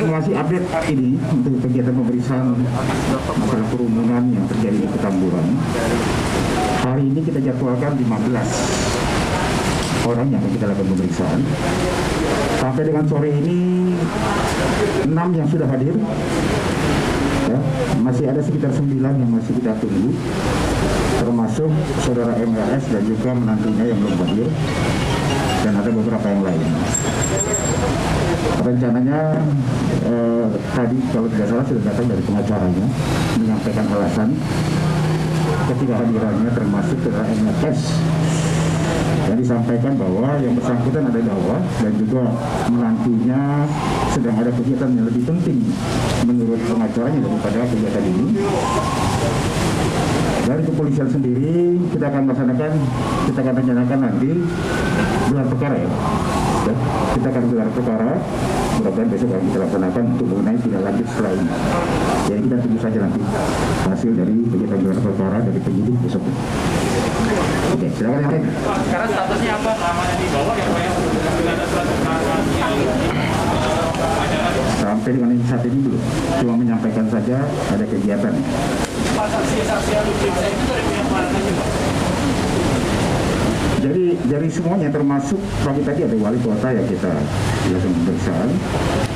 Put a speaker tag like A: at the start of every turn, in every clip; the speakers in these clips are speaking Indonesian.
A: masih update ini untuk kegiatan pemeriksaan masalah kerumunan yang terjadi di Petamburan. Hari ini kita jadwalkan 15 orang yang akan kita lakukan pemeriksaan. Sampai dengan sore ini 6 yang sudah hadir. Ya, masih ada sekitar 9 yang masih kita tunggu, termasuk saudara MRS dan juga menantunya yang belum hadir, dan ada beberapa yang lain. Rencananya tadi kalau tidak salah sudah datang dari pengacaranya menyampaikan alasan ketidakhadirannya, termasuk saudara MRS, dan disampaikan bahwa yang bersangkutan ada dakwah dan juga menantunya sedang ada kegiatan yang lebih penting menurut pengacaranya daripada kegiatan ini. Dari kepolisian sendiri kita akan rencanakan nanti gelar perkara ya. Kita akan gelar perkara, mudah-mudahan besok akan kita laksanakan untuk mengenai tindak lanjut setelah ini. Jadi kita tunggu saja nanti hasil dari kegiatan gelar perkara dari penyidik besok. Oke, silakan yang lain.
B: Sekarang statusnya apa? Namanya di bawah ya Pak ya? Sudah ada surat keterangan
A: sampai dengan saat ini belum, cuma menyampaikan saja ada kegiatan.
B: Saksi-saksi yang diperiksa itu dari pihak mana saja Pak?
A: Jadi dari semuanya, termasuk pagi tadi ada wali kota yang kita lakukan pemeriksaan,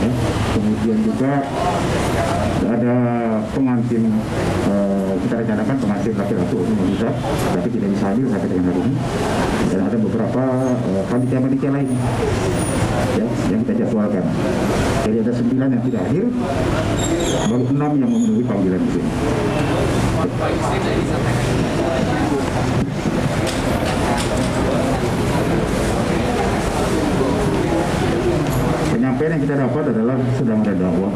A: ya. Kemudian juga ada pengantin, kita rencanakan pengantin laki-laki umum bisa, tapi tidak bisa hadir sampai dengan hari ini. Dan ada beberapa panitia lain, ya, yang kita jadwalkan. Jadi ada 9 yang tidak hadir, baru 6 yang memenuhi panggilan di sini. Penyampaian yang kita dapat adalah sedang ada dakwah,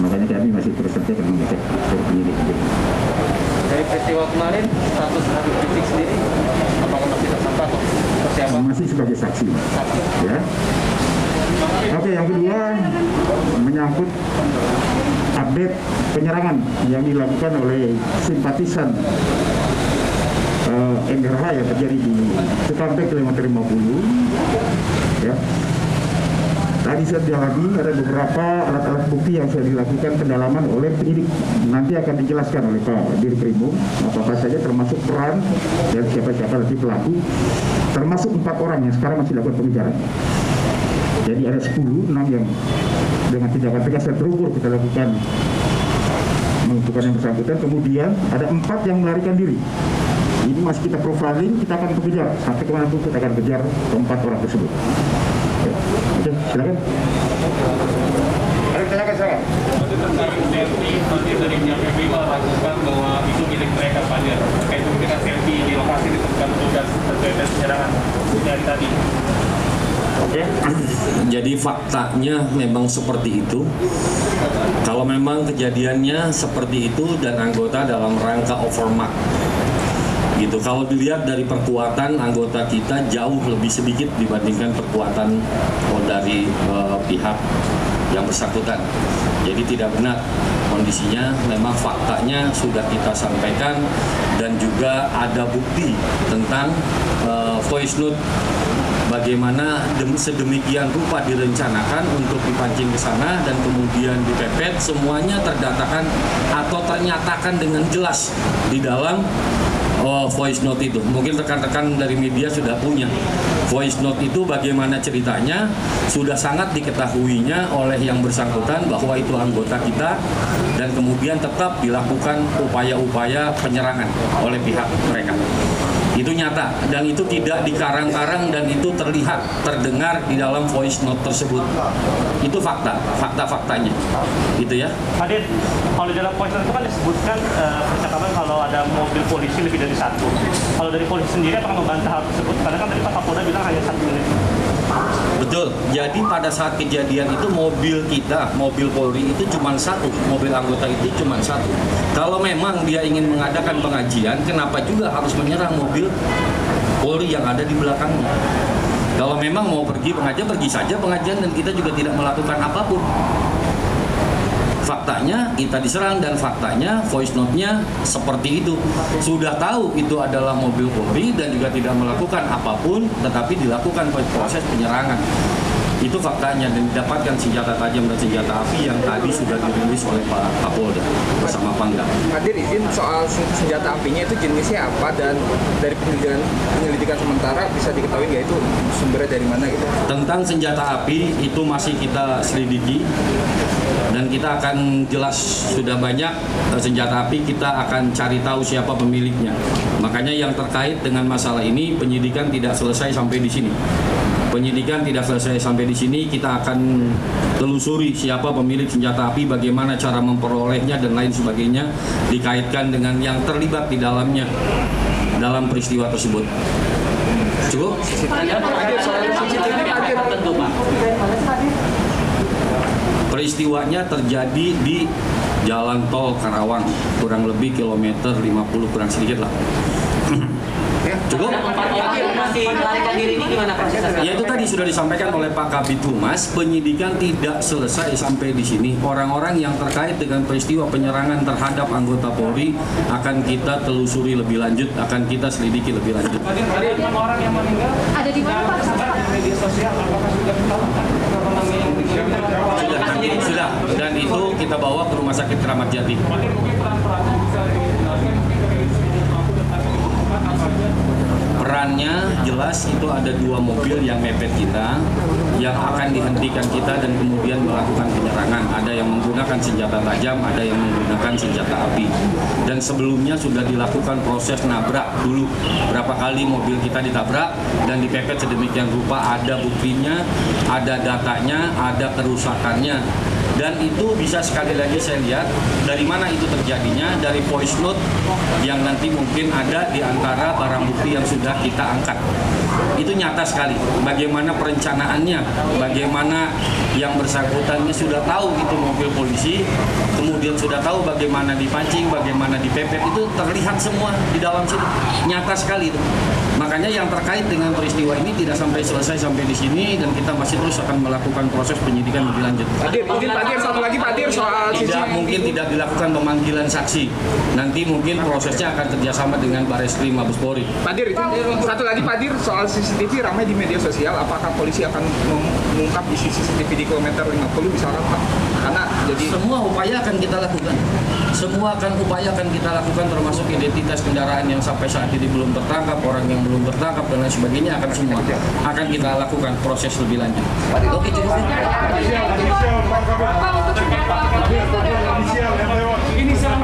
A: makanya kami masih terus akan mengecek dari penyidik.
B: Dari peristiwa kemarin, status Habib Rizik sendiri, apakah masih tersangka atau persiapan?
A: Masih sebagai saksi, ya. Oke, yang kedua menyangkut update penyerangan yang dilakukan oleh simpatisan MRH yang terjadi di Cikampek kilometer 50, ya. Tadi sudah lagi ada beberapa alat-alat bukti yang sudah dilakukan pendalaman oleh penyidik. Nanti akan dijelaskan oleh Pak Dirkrimum apa saja, termasuk peran dan siapa-siapa nanti pelaku, termasuk 4 orang yang sekarang masih dilakukan pengejaran. Jadi ada 6 yang dengan tindakan tegas dan terukur kita lakukan menentukan yang bersangkutan. Kemudian ada 4 yang melarikan diri. Ini masih kita profiling, kita akan kejar sampai kemana pun kita akan kejar ke-4 orang tersebut. Oke, silakan. Silakan.
B: Nanti dari pihak PBI melakukan bahwa itu milik mereka Fajar. Kayak itu kita selfie di lokasi ditemukan petugas terkait dengan penyerangan dari tadi.
C: Oke. Jadi faktanya memang seperti itu. Kalau memang kejadiannya seperti itu dan anggota dalam rangka overmark gitu. Kalau dilihat dari perkuatan anggota kita jauh lebih sedikit dibandingkan perkuatan dari pihak yang bersangkutan. Jadi tidak benar kondisinya, memang faktanya sudah kita sampaikan dan juga ada bukti tentang voice note bagaimana sedemikian rupa direncanakan untuk dipancing ke sana dan kemudian dipepet, semuanya terdatakan atau ternyatakan dengan jelas di dalam voice note itu. Mungkin rekan-rekan dari media sudah punya voice note itu, bagaimana ceritanya sudah sangat diketahuinya oleh yang bersangkutan bahwa itu anggota kita, dan kemudian tetap dilakukan upaya-upaya penyerangan oleh pihak mereka. Itu nyata dan itu tidak dikarang-karang dan itu terlihat, terdengar di dalam voice note tersebut. Itu fakta-faktanya. Gitu ya.
D: Hadir, kalau di dalam voice note itu kan disebutkan percakapan kalau ada mobil polisi lebih dari 1. Kalau dari polisi sendiri apakah membantah hal tersebut? Karena kan tadi Pak Kapolda bilang hanya 1 unit.
C: Betul. Jadi pada saat kejadian itu mobil kita, mobil Polri itu cuma 1, mobil anggota itu cuma 1. Kalau memang dia ingin mengadakan pengajian, kenapa juga harus menyerang mobil Polri yang ada di belakangnya? Kalau memang mau pergi pengajian, pergi saja pengajian dan kita juga tidak melakukan apapun. Faktanya kita diserang dan faktanya voice note-nya seperti itu. Sudah tahu itu adalah mobil Polri dan juga tidak melakukan apapun, tetapi dilakukan proses penyerangan. Itu faktanya, dan didapatkan senjata tajam dan senjata api yang tadi sudah dirilis oleh Pak Kapolda bersama Pangdam.
E: Hadir izin soal senjata apinya itu jenisnya apa, dan dari penyelidikan sementara bisa diketahui nggak itu sumbernya dari mana gitu?
C: Tentang senjata api itu masih kita selidiki dan kita akan jelas, sudah banyak senjata api, kita akan cari tahu siapa pemiliknya. Makanya yang terkait dengan masalah ini penyidikan tidak selesai sampai di sini. Penyidikan tidak selesai sampai di sini, kita akan telusuri siapa pemilik senjata api, bagaimana cara memperolehnya dan lain sebagainya, dikaitkan dengan yang terlibat di dalamnya dalam peristiwa tersebut. Cukup? Peristiwanya terjadi di Jalan Tol Karawang, kurang lebih kilometer 50 kurang sedikit lah. Cukup?
F: Masih melarikan diri ini gimana prosesnya?
C: Ya itu tadi sudah disampaikan oleh Pak Kabid Humas, penyidikan tidak selesai sampai di sini. Orang-orang yang terkait dengan peristiwa penyerangan terhadap anggota Polri akan kita telusuri lebih lanjut, akan kita selidiki lebih lanjut.
B: Ada 6 orang yang meninggal.
G: Ada di mana Pak?
B: Di media sosial, apakah sudah ketahuan namanya yang meninggal?
C: Sudah, dan itu kita bawa ke Rumah Sakit Kramat Jati. Perannya jelas itu ada 2 mobil yang mepet kita, yang akan dihentikan kita dan kemudian melakukan penyerangan. Ada yang menggunakan senjata tajam, ada yang menggunakan senjata api. Dan sebelumnya sudah dilakukan proses nabrak dulu. Berapa kali mobil kita ditabrak dan dipepet sedemikian rupa, ada buktinya, ada datanya, ada kerusakannya. Dan itu bisa sekali lagi saya lihat dari mana itu terjadinya, dari voice note yang nanti mungkin ada di antara barang bukti yang sudah kita angkat. Itu nyata sekali bagaimana perencanaannya, bagaimana yang bersangkutannya sudah tahu itu mobil polisi, kemudian sudah tahu bagaimana dipancing, bagaimana dipepet, itu terlihat semua di dalam situ, nyata sekali itu. Makanya yang terkait dengan peristiwa ini tidak sampai selesai sampai di sini, dan kita masih terus akan melakukan proses penyidikan lebih lanjut.
E: Hadir satu lagi Pak Hadir soal
C: Tidak mungkin tidak dilakukan pemanggilan saksi. Nanti mungkin prosesnya akan kerjasama dengan Bareskrim Mabes Polri.
E: Pak Hadir, itu satu lagi Pak Hadir soal CCTV ramai di media sosial. Apakah polisi akan mengungkap isi CCTV di kilometer 50 misalkan Pak? Karena jadi
C: semua upaya akan kita lakukan. Semua upaya akan kita lakukan, termasuk identitas kendaraan yang sampai saat ini belum tertangkap, orang yang belum tertangkap dan lain sebagainya, akan semua akan kita lakukan proses lebih lanjut. Oke, cukup.
G: Inisial.